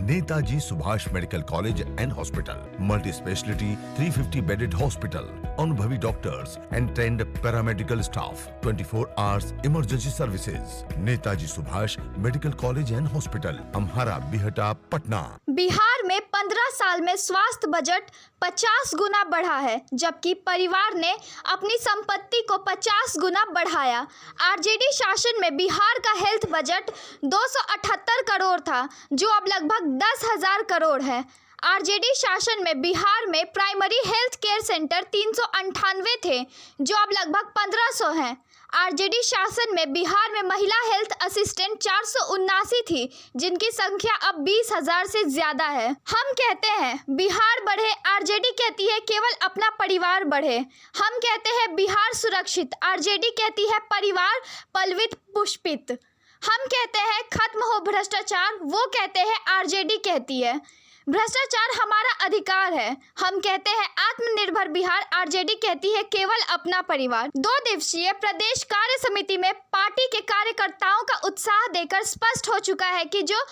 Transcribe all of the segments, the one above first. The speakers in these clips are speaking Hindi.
Netaji Subhash medical college and hospital, multi speciality 350 bedded hospital, अनुभवी doctors and trained paramedical staff, 24 hours emergency services. Netaji Subhash medical college and hospital, Amhara Bihta, Patna. Bihar में 15 साल में स्वास्थ्य बजट 50 गुना बढ़ा है, जबकि परिवार ने अपनी संपत्ति को 50 गुना बढ़ाया। आरजेडी शासन में बिहार का हेल्थ बजट 278 करोड़ था, जो अब लगभग 10,000 करोड़ है। आरजेडी शासन में बिहार में प्राइमरी हेल्थ केयर सेंटर 398 थे, जो अब लगभग 1500 हैं। आरजेडी शासन में बिहार में महिला हेल्थ असिस्टेंट 479 थी, जिनकी संख्या अब 20,000 से ज्यादा है। हम कहते हैं बिहार बढ़े, आरजेडी कहती है केवल अपना परिवार बढ़े। हम कहते हैं बिहार सुरक्षित, आरजेडी कहती है परिवार पल्वित पुष्पित। हम कहते हैं खत्म हो भ्रष्टाचार, वो कहते हैं आरजेडी कहती है भ्रष्टाचार हमारा अधिकार है। हम कहते हैं आत्मनिर्भर बिहार, आरजेडी कहती है केवल अपना परिवार। 2 दिवसीय प्रदेश कार्य समिति में पार्टी के कार्यकर्ताओं का उत्साह देखकर स्पष्ट हो चुका है कि जो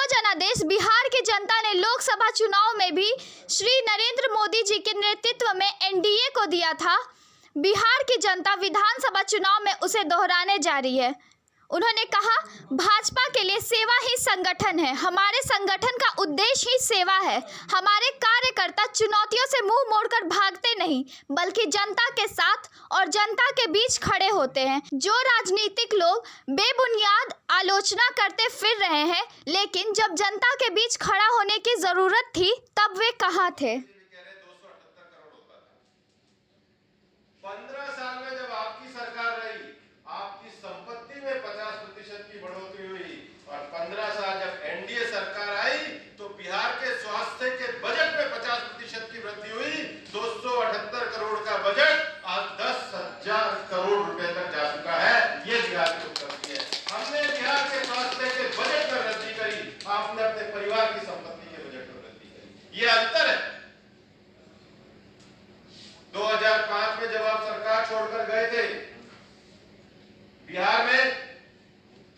जनादेश बिहार की जनता ने लोकसभा चुनाव में भी श्री नरेंद्र मोदी जी के नेतृत्व में एनडीए को दिया था, बिहार की जनता विधानसभा चुनाव में उसे दोहराने जा रही है। उन्होंने कहा, भाजपा के लिए सेवा ही संगठन है, हमारे संगठन का उद्देश्य ही सेवा है। हमारे कार्यकर्ता चुनौतियों से मुंह मोड़कर भागते नहीं, बल्कि जनता के साथ और जनता के बीच खड़े होते हैं। जो राजनीतिक लोग बेबुनियाद आलोचना करते फिर रहे हैं, लेकिन जब जनता के बीच खड़ा होने की जरूरत थी, तब वे कहाँ थे? 15 साल में जब आपकी सरकार रही, आपकी संपत्ति में 50% की बढ़ोतरी हुई, और 15 साल जब एनडीए सरकार आई तो बिहार के स्वास्थ्य के बजट में 50% की वृद्धि हुई। 278 करोड़ का बजट आज 10,000 करोड़ रुपए तक जा चुका है। ये बिहार की उपलब्धि है। हमने बिहार के स्वास्थ्य के बजट में वृद्धि करी, आपने अपने परिवार की संपत्ति के बजट में वृद्धि करी। ये अंतर है। 2005 में जब आप सरकार छोड़कर गए थे, बिहार में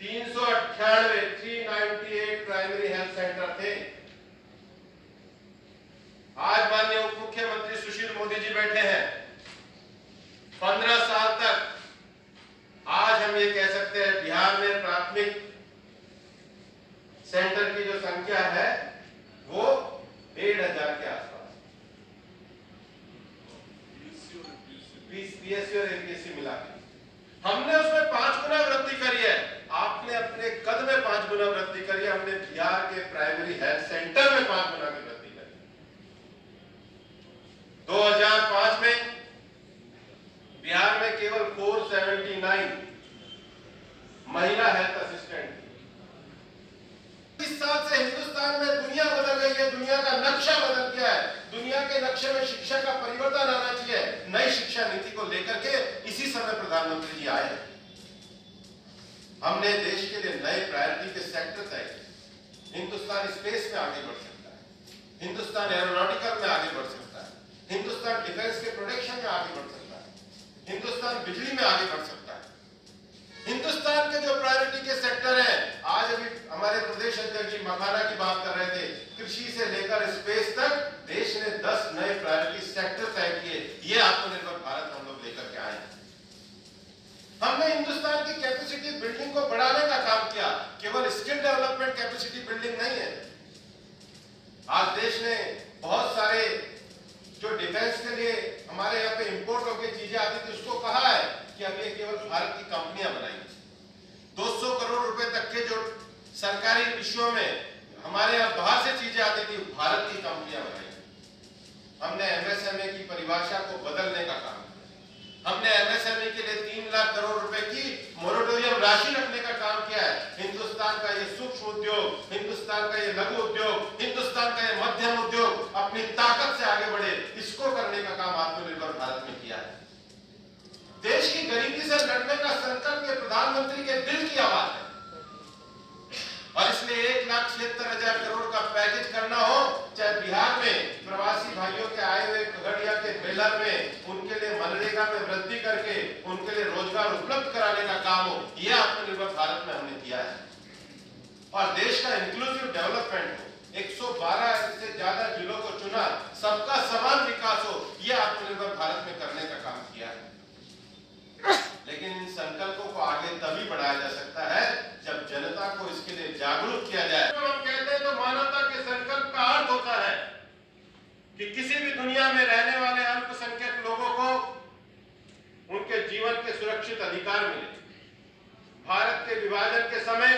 398 प्राइमरी हेल्थ सेंटर थे। आज माननीय उप मुख्यमंत्री सुशील मोदी जी बैठे हैं। 15 साल तक आज हम ये कह सकते हैं बिहार में प्राथमिक सेंटर की जो संख्या है वो 1,500 के आसपास, पीएससी और एपीएससी मिला के हमने उसमें 5 गुना वृद्धि करी है। आपने अपने कद में 5 गुना वृद्धि करी है, हमने बिहार के प्राइमरी हेल्थ सेंटर में 5 गुना की वृद्धि करी। 2005 में बिहार में केवल 479 महिला हेल्थ असिस्टेंट थी। इस साल से हिंदुस्तान में दुनिया बदल गई है, दुनिया का नक्शा बदल गया है। दुनिया के नक्शे में शिक्षा का परिवर्तन आना चाहिए। नई शिक्षा नीति को लेकर के इसी समय प्रधानमंत्री जी आए। हमने देश के लिए नए प्रायोरिटी के सेक्टर तय किए। हिंदुस्तान स्पेस में आगे बढ़ सकता है, हिंदुस्तान एरोनॉटिकल में आगे बढ़ सकता है, हिंदुस्तान डिफेंस के प्रोडक्शन में आगे बढ़ सकता है, हिंदुस्तान बिजली में आगे बढ़ सकता है। हिंदुस्तान के जो प्रायोरिटी के सेक्टर हैं, आज अभी हमारे प्रदेश अध्यक्ष जी मखाना की बात कर रहे थे, कृषि से लेकर स्पेस तक देश ने 10 नए प्रायोरिटी सेक्टर तय किए। ये आत्मनिर्भर भारत हम लोग लेकर के आए। हमने हिंदुस्तान की कैपेसिटी बिल्डिंग को बढ़ाने का काम किया। केवल स्किल डेवलपमेंट कैपेसिटी बिल्डिंग नहीं है। आज देश ने बहुत सारे जो डिफेंस के लिए हमारे यहाँ पे इंपोर्ट होकर चीजें आती थी, उसको कहा है कि अब ये केवल भारत की कंपनियां बनाएंगी। 200 करोड़ रुपए तक के जो सरकारी विषयों में हमारे यहाँ बाहर से चीजें आती थी, भारत की कंपनियां बनाएंगी। हमने एमएसएमई की परिभाषा को बदलने का काम किया। हमने एमएसएमई के लिए 3 लाख करोड़ रुपए की मोरेटोरियम राशि रखने का काम किया है। हिंदुस्तान का ये सूक्ष्म उद्योग, हिंदुस्तान का ये लघु उद्योग, हिंदुस्तान का ये मध्यम उद्योग अपनी ताकत से आगे बढ़े, इसको करने का काम आत्मनिर्भर भारत में किया है। देश की गरीबी से लड़ने का संकल्प ये प्रधानमंत्री के दिल की आवाज है, और इसलिए 1,76,000 करोड़ का पैकेज करना हो, चाहे बिहार में प्रवासी भाइयों के आए हुए खगड़िया के बेलर में उनके लिए मनरेगा में वृद्धि करके उनके लिए रोजगार उपलब्ध कराने का काम हो, यह आत्मनिर्भर भारत में हमने किया है। और देश का इंक्लूसिव डेवलपमेंट हो, एक कि किसी भी दुनिया में रहने वाले अल्पसंख्यक लोगों को उनके जीवन के सुरक्षित अधिकार मिले। भारत के विभाजन के समय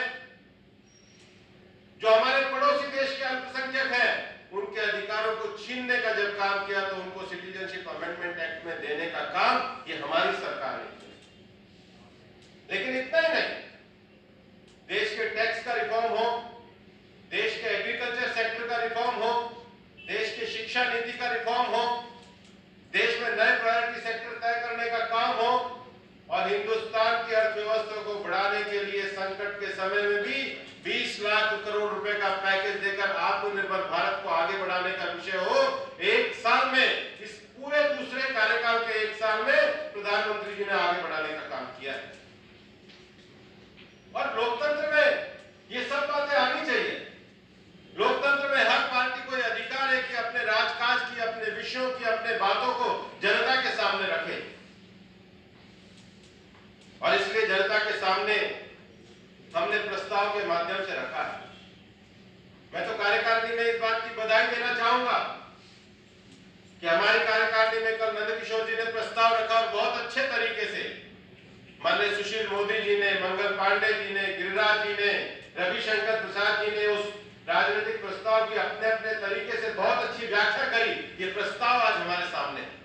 जो हमारे पड़ोसी देश के अल्पसंख्यक हैं, उनके अधिकारों को छीनने का जब काम किया तो उनको सिटीजनशिप अमेंडमेंट एक्ट में देने का काम ये हमारी सरकार ने किया। लेकिन इतना ही नहीं, देश के टैक्स का रिफॉर्म हो, देश के एग्रीकल्चर सेक्टर का रिफॉर्म हो, देश की शिक्षा नीति का रिफॉर्म हो, देश में नए प्रायोरिटी सेक्टर तय करने का काम हो और हिंदुस्तान की अर्थव्यवस्था को बढ़ाने के लिए संकट के समय में भी 20 लाख करोड़ रुपए का पैकेज देकर आत्मनिर्भर भारत को आगे बढ़ाने का विषय हो। एक साल में, इस पूरे दूसरे कार्यकाल के एक साल में प्रधानमंत्री जी ने आगे बढ़ाने का काम किया है। और लोकतंत्र में ये सब बातें आनी चाहिए। लोकतंत्र में हर पार्टी को यह अधिकार है कि अपने राजकाज की, अपने विषयों की, अपने बातों को जनता के सामने रखे और इसलिए जनता के सामने हमने प्रस्ताव के माध्यम से रखा है। मैं तो कार्यकारिणी में इस बात की बधाई देना चाहूंगा कि हमारी कार्यकारिणी में कल नंदकिशोर जी ने प्रस्ताव रखा और बहुत अच्छे तरीके से माननीय सुशील मोदी जी ने, मंगल पांडे जी ने, गिरिराज जी ने, रविशंकर प्रसाद जी ने उस राजनीतिक प्रस्ताव की अपने अपने तरीके से बहुत अच्छी व्याख्या करी। ये प्रस्ताव आज हमारे सामने है।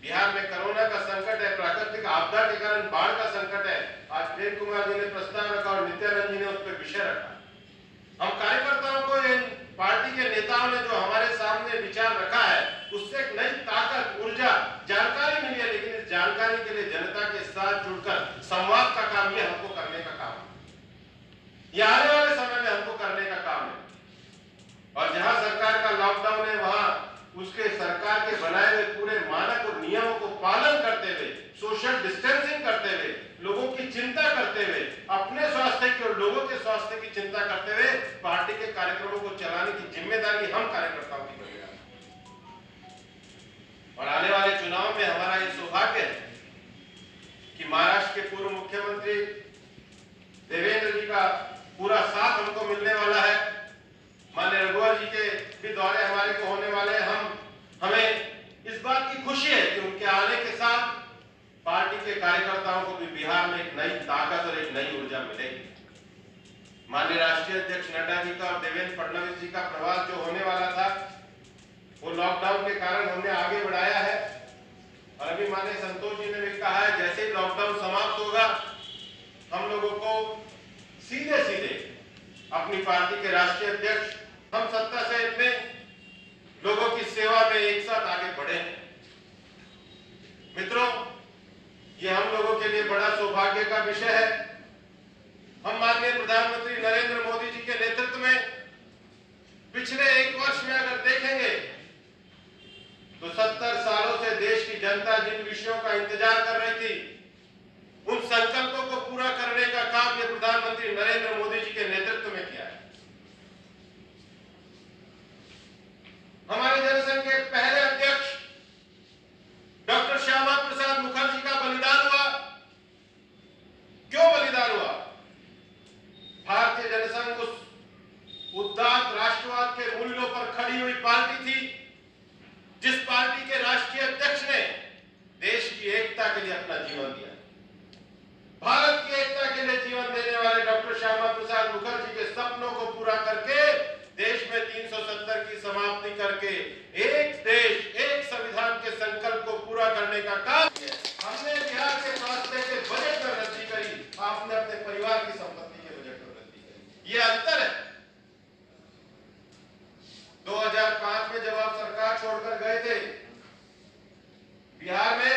बिहार में कोरोना का संकट है, प्राकृतिक आपदा के कारण बाढ़ का संकट है। आज प्रेम कुमार जी ने प्रस्ताव रखा और नित्यानंद जी ने उस पर विषय रखा। हम कार्यकर्ताओं को, इन पार्टी के नेताओं ने जो हमारे सामने विचार रखा है, उससे एक नई ताकत, ऊर्जा, जानकारी मिली है। लेकिन इस जानकारी के लिए जनता के साथ जुड़कर संवाद का काम ये हमको करने का काम है। ये आने वाले समय में हमको करने का काम है। और जहां सरकार का लॉकडाउन है, वहां उसके सरकार के बनाए हुए पूरे मानक और नियमों को पालन करते हुए, सोशल डिस्टेंसिंग करते हुए, लोगों की चिंता करते हुए, अपने स्वास्थ्य की और लोगों के स्वास्थ्य की चिंता करते हुए पार्टी के कार्यक्रमों को चलाने की जिम्मेदारी हम कार्यकर्ताओं की बनेगा। और आने वाले चुनाव में हमारा ये सौभाग्य है कि महाराष्ट्र के पूर्व मुख्यमंत्री देवेंद्र जी का पूरा साथ हमको मिलने वाला है। माननीय रघुवर जी के भी दौरे हमारे को होने वाले हैं। हमें इस बात की खुशी है कि उनके आने के साथ पार्टी के कार्यकर्ताओं को भी बिहार में एक नई ताकत और एक नई ऊर्जा मिलेगी। माननीय राष्ट्रीय अध्यक्ष नड्डा जी का और देवेंद्र फडणवीस जी का प्रवास जो होने वाला था, वो लॉकडाउन के कारण हमने आगे बढ़ाया है। और अभी माननीय संतोष जी ने भी कहा है, जैसे ही लॉकडाउन समाप्त होगा, हम लोगों को सीधे सीधे अपनी पार्टी के राष्ट्रीय अध्यक्ष, हम सत्ता से इतने लोगों की सेवा में एक साथ आगे बढ़े हैं। मित्रों, ये हम लोगों के लिए बड़ा सौभाग्य का विषय है। हम माननीय प्रधानमंत्री नरेंद्र मोदी जी के नेतृत्व में पिछले एक वर्ष में अगर देखेंगे तो 70 सालों से देश की जनता जिन विषयों का इंतजार कर रही थी, उन संकल्पों को पूरा करने का काम ये प्रधानमंत्री नरेंद्र मोदी जी के नेतृत्व में किया है। हमारे जनसंघ के पहले अध्यक्ष डॉक्टर श्यामा प्रसाद मुखर्जी का बलिदान हुआ। क्यों बलिदान हुआ? भारतीय जनसंघ उस उदात्त राष्ट्रवाद के मूल्यों पर खड़ी हुई पार्टी थी, जिस पार्टी के राष्ट्रीय अध्यक्ष ने देश की एकता के लिए अपना जीवन दिया। भारत की एकता के लिए जीवन देने वाले डॉक्टर श्यामा प्रसाद मुखर्जी के सपनों को पूरा करके देश में 370 की समाप्ति करके एक देश, एक संविधान के संकल्प को पूरा करने का काम किया। हमने बिहार के स्वास्थ्य के बजट में वृद्धि करी, आपने अपने परिवार की संपत्ति के बजट में वृद्धि करी। ये अंतर है। 2005 में जब आप सरकार छोड़कर गए थे, बिहार में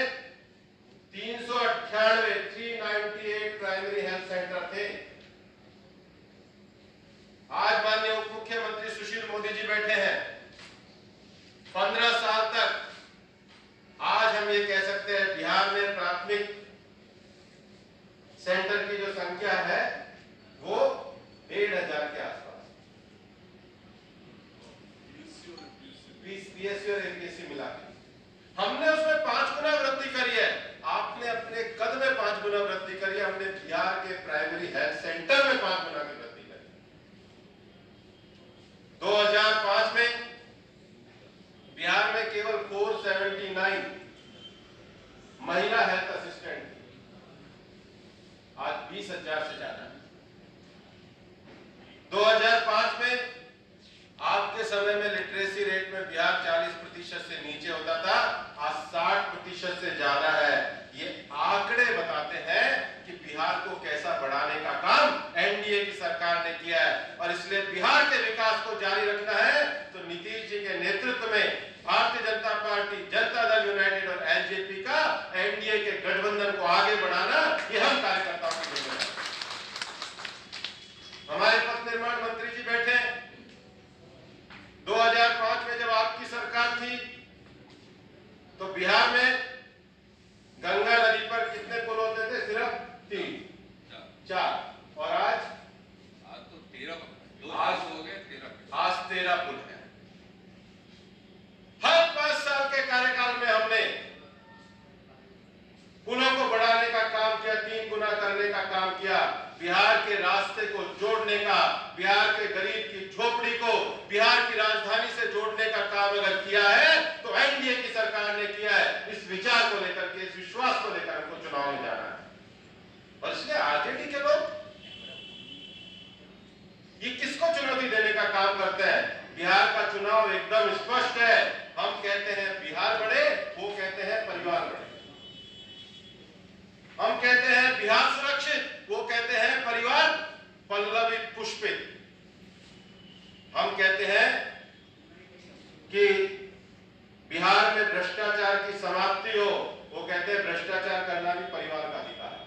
398 प्राइमरी हेल्थ सेंटर थे। आज माननीय उप मुख्यमंत्री सुशील मोदी जी बैठे हैं। 15 साल तक आज हम ये कह सकते हैं बिहार में प्राथमिक सेंटर की जो संख्या है वो 1500 के आसपास, पीएससी और एपीएससी मिला के हमने उसमें 5 गुना वृद्धि करी है। आपने अपने कद में 5 गुना वृद्धि करी है, हमने बिहार के प्राइमरी हेल्थ सेंटर में 5 गुना की वृद्धि करी। 2005 में 279 महिला हेल्थ असिस्टेंट, आज 20,000 से ज्यादा। 2005 में आपके समय में लिटरेसी रेट में बिहार 40% से नीचे होता था, आज 60% से ज्यादा है। ये आंकड़े बताते हैं कि बिहार को कैसा बढ़ाने का काम एनडीए की सरकार ने किया है। और इसलिए बिहार के विकास को जारी रखना है तो नीतीश जी के नेतृत्व में भारतीय जनता पार्टी, जनता दल यूनाइटेड और एलजेपी का एनडीए के गठबंधन को आगे बढ़ाना, ये हम कार्यकर्ताओं की जिम्मेदारी। हमारे पथ निर्माण मंत्री जी बैठे हैं। 2005 में जब आपकी सरकार थी तो बिहार में गंगा नदी पर कितने पुल होते थे? सिर्फ 3 4। और आज तो 13 आज हो गए 13। आज 13 पुल है। हर 5 साल के कार्यकाल में हमने पुलों को बढ़ाने का काम किया, 3 गुना करने का काम किया। बिहार के रास्ते को जोड़ने का, बिहार के गरीब की झोपड़ी को बिहार की राजधानी से जोड़ने का काम अगर किया है तो एनडीए की सरकार ने किया है। इस विचार को लेकर के, इस विश्वास को लेकर हमको चुनाव में जाना है। और इसलिए आरजेडी के लोग ये किसको चुनौती देने का काम करते हैं? बिहार का चुनाव एकदम स्पष्ट है। हम कहते हैं बिहार बढ़े, वो कहते हैं परिवार बढ़े। हम कहते हैं बिहार सुरक्षित, वो कहते हैं परिवार पल्लवित पुष्पित। हम कहते हैं कि बिहार में भ्रष्टाचार की समाप्ति हो, वो कहते हैं भ्रष्टाचार करना भी परिवार का अधिकार है।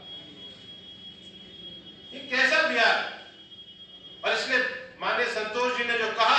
ये कैसा बिहार? और इसलिए माननीय संतोष जी ने जो कहा